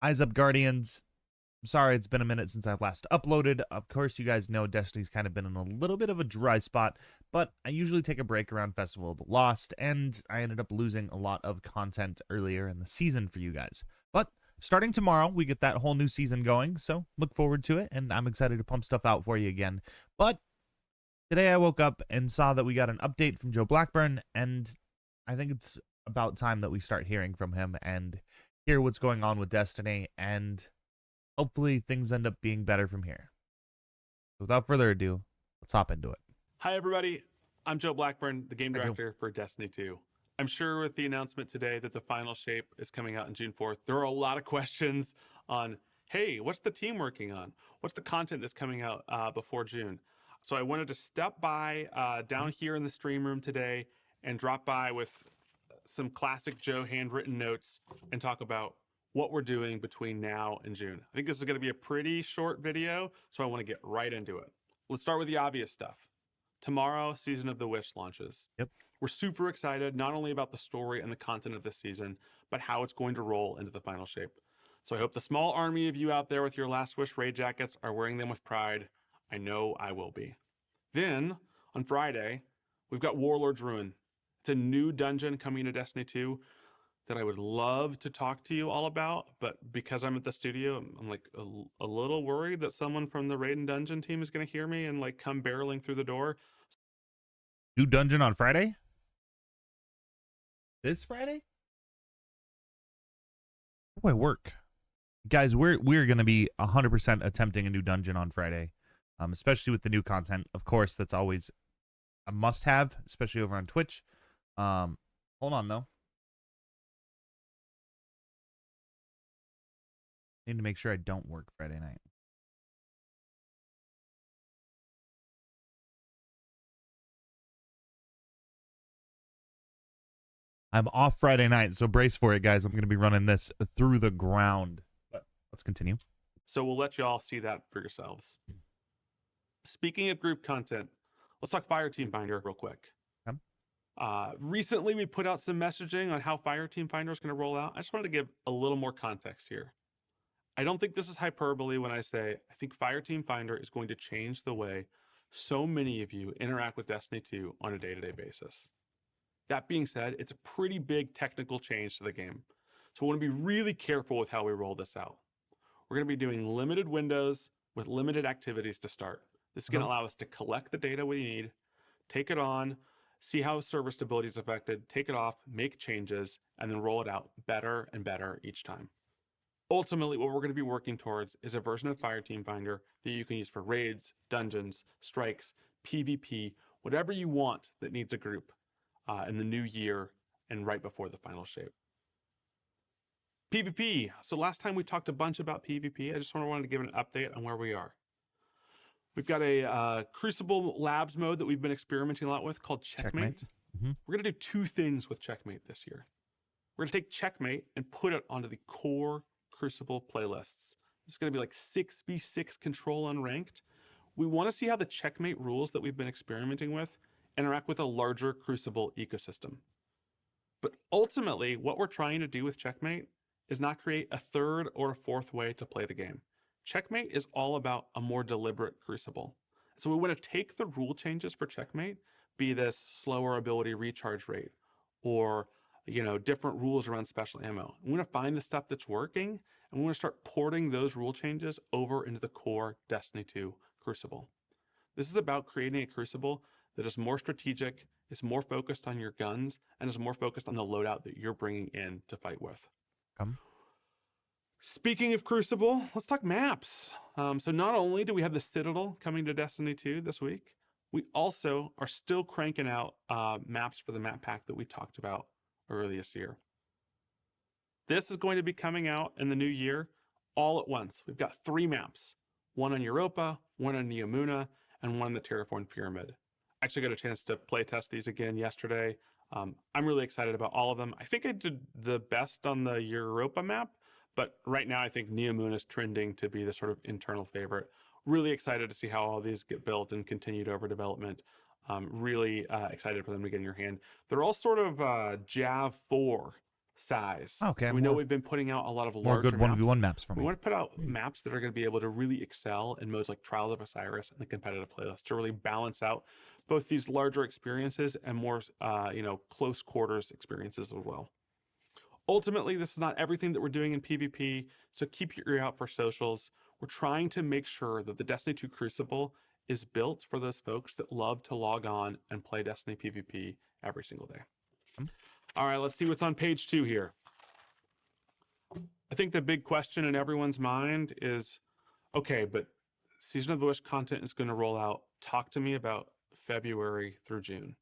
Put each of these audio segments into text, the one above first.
Eyes Up Guardians. I'm sorry it's been a minute since I've last uploaded. Of course, you guys know Destiny's kind of been in a little bit of a dry spot, but I usually take a break around Festival of the Lost, and I ended up losing a lot of content earlier in the season for you guys. But starting tomorrow, we get that whole new season going, so look forward to it, and I'm excited to pump stuff out for you again. But today I woke up and saw that we got an update from Joe Blackburn, and I think it's about time that we start hearing from him and hear what's going on with Destiny, and hopefully things end up being better from here. Without further ado, let's hop into it. Hi, everybody. I'm Joe Blackburn, the game director for Destiny 2. I'm sure with the announcement today that the final shape is coming out on June 4th, there are a lot of questions on, hey, what's the team working on? What's the content that's coming out before June? So I wanted to step by down here in the stream room today and drop by with some classic Joe handwritten notes and talk about what we're doing between now and June. I think this is going to be a pretty short video, so I want to get right into it. Let's start with the obvious stuff. Tomorrow, Season of the Wish launches. Yep. We're super excited, not only about the story and the content of this season, but how it's going to roll into the final shape. So I hope the small army of you out there with your Last Wish raid jackets are wearing them with pride. I know I will be. Then, on Friday, we've got Warlord's Ruin. It's a new dungeon coming to Destiny 2 that I would love to talk to you all about, but because I'm at the studio, I'm like a little worried that someone from the Raid and Dungeon team is going to hear me and like come barreling through the door. New dungeon on Friday? This Friday? How do I work? Guys, we're going to be 100% attempting a new dungeon on Friday, especially with the new content. Of course, that's always a must-have, especially over on Twitch. Hold on, though. Need to make sure I don't work Friday night. I'm off Friday night, so brace for it, guys. I'm going to be running this through the ground. But let's continue. So we'll let you all see that for yourselves. Speaking of group content, let's talk Fireteam Finder real quick. Recently, we put out some messaging on how Fireteam Finder is going to roll out. I just wanted to give a little more context here. I don't think this is hyperbole when I say I think Fireteam Finder is going to change the way so many of you interact with Destiny 2 on a day-to-day basis. That being said, it's a pretty big technical change to the game. So I want to be really careful with how we roll this out. We're going to be doing limited windows with limited activities to start. This is going to allow us to collect the data we need, take it on, see how server stability is affected, take it off, make changes, and then roll it out better and better each time. Ultimately, what we're going to be working towards is a version of Fireteam Finder that you can use for raids, dungeons, strikes, PvP, whatever you want that needs a group in the new year and right before the final shape. PvP. So last time we talked a bunch about PvP. I just wanted to give an update on where we are. We've got a Crucible Labs mode that we've been experimenting a lot with called Checkmate. We're going to do two things with Checkmate this year. We're going to take Checkmate and put it onto the core Crucible playlists. It's going to be like 6v6 control unranked. We want to see how the Checkmate rules that we've been experimenting with interact with a larger Crucible ecosystem. But ultimately, what we're trying to do with Checkmate is not create a third or a fourth way to play the game. Checkmate is all about a more deliberate Crucible. So we want to take the rule changes for Checkmate, be this slower ability recharge rate, or different rules around special ammo. We want to find the stuff that's working, and we want to start porting those rule changes over into the core Destiny 2 Crucible. This is about creating a Crucible that is more strategic, is more focused on your guns, and is more focused on the loadout that you're bringing in to fight with. Speaking of Crucible, let's talk maps. So not only do we have the Citadel coming to Destiny 2 this week, we also are still cranking out maps for the map pack that we talked about earlier this year. This is going to be coming out in the new year all at once. We've got 3 maps, one on Europa, one on Neomuna, and one on the Terraformed Pyramid. I actually got a chance to play test these again yesterday. I'm really excited about all of them. I think I did the best on the Europa map, but right now I think Neomuna is trending to be the sort of internal favorite. Really excited to see how all these get built and continued over development. Really excited for them to get in your hand. They're all sort of JAV 4 size. Okay, We know we've been putting out a lot of more larger good maps. 1v1 maps from We me. want to put out maps that are going to be able to really excel in modes like Trials of Osiris and the competitive playlist to really balance out both these larger experiences and more, close quarters experiences as well. Ultimately, this is not everything that we're doing in PvP, so keep your ear out for socials. We're trying to make sure that the Destiny 2 Crucible is built for those folks that love to log on and play Destiny PvP every single day. All right, let's see what's on page 2 here. I think the big question in everyone's mind is, okay, but Season of the Wish content is going to roll out. Talk to me about February through June.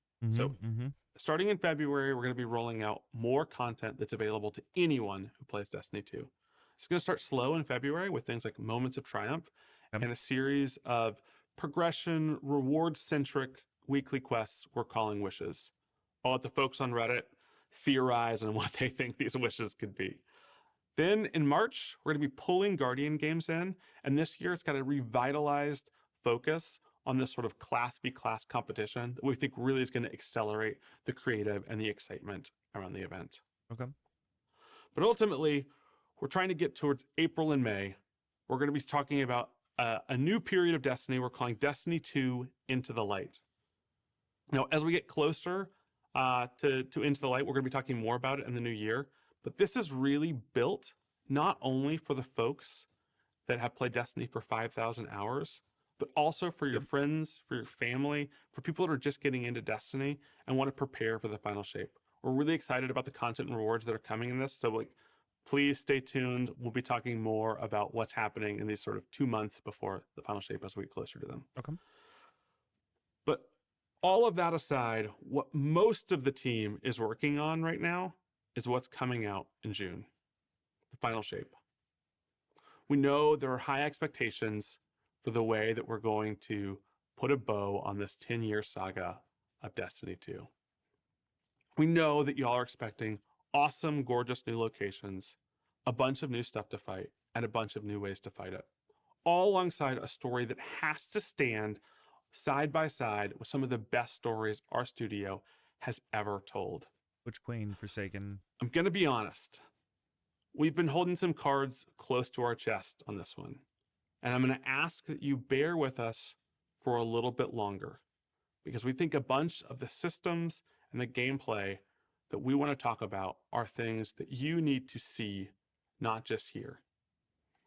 Starting in February, we're going to be rolling out more content that's available to anyone who plays Destiny 2. It's going to start slow in February with things like Moments of Triumph and a series of progression, reward-centric weekly quests we're calling wishes. I'll let the folks on Reddit theorize on what they think these wishes could be. Then in March, we're going to be pulling Guardian games in, and this year it's got a revitalized focus on this sort of class v class competition that we think really is going to accelerate the creative and the excitement around the event. Okay. But ultimately, we're trying to get towards April and May. We're going to be talking about a new period of Destiny we're calling Destiny 2 Into the Light. Now, as we get closer to Into the Light, we're going to be talking more about it in the new year. But this is really built not only for the folks that have played Destiny for 5,000 hours, but also for your friends, for your family, for people that are just getting into Destiny and want to prepare for the final shape. We're really excited about the content and rewards that are coming in this. So please stay tuned. We'll be talking more about what's happening in these sort of 2 months before the final shape as we get closer to them. Okay. But all of that aside, what most of the team is working on right now is what's coming out in June, the final shape. We know there are high expectations for the way that we're going to put a bow on this 10-year saga of Destiny 2. We know that y'all are expecting awesome, gorgeous new locations, a bunch of new stuff to fight, and a bunch of new ways to fight it, all alongside a story that has to stand side by side with some of the best stories our studio has ever told. Witch Queen, Forsaken. I'm going to be honest. We've been holding some cards close to our chest on this one. And I'm going to ask that you bear with us for a little bit longer, because we think a bunch of the systems and the gameplay that we want to talk about are things that you need to see, not just hear.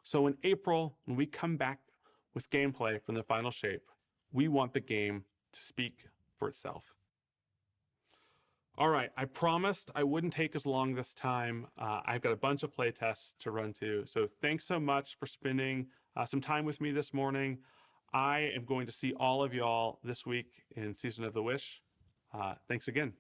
So in April, when we come back with gameplay from the final shape, we want the game to speak for itself. All right, I promised I wouldn't take as long this time. I've got a bunch of play tests to run to. So thanks so much for spending some time with me this morning. I am going to see all of y'all this week in Season of the Wish. Thanks again.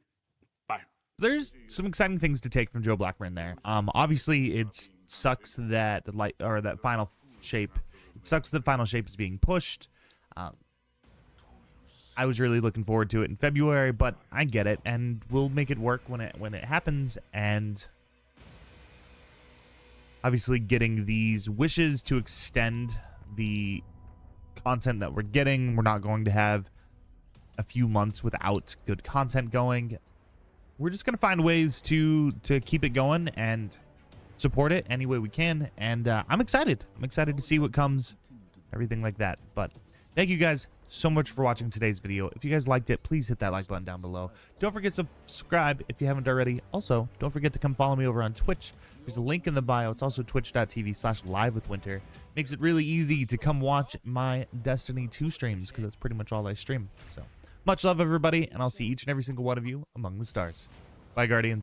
Bye. There's some exciting things to take from Joe Blackburn there. Obviously, it sucks that that final shape. It sucks that final shape is being pushed. I was really looking forward to it in February, but I get it, and we'll make it work when it happens. And obviously, getting these wishes to extend the content that we're getting, we're not going to have a few months without good content going. We're just gonna find ways to keep it going and support it any way we can. And I'm excited. I'm excited to see what comes, everything like that. But thank you guys so much for watching today's video. If you guys liked it, please hit that like button down below. Don't forget to subscribe if you haven't already. Also, don't forget to come follow me over on Twitch. There's a link in the bio. It's also twitch.tv/livewithwinter. Makes it really easy to come watch my Destiny 2 streams, because that's pretty much all I stream. So much love, everybody, and I'll see each and every single one of you among the stars. Bye, Guardians.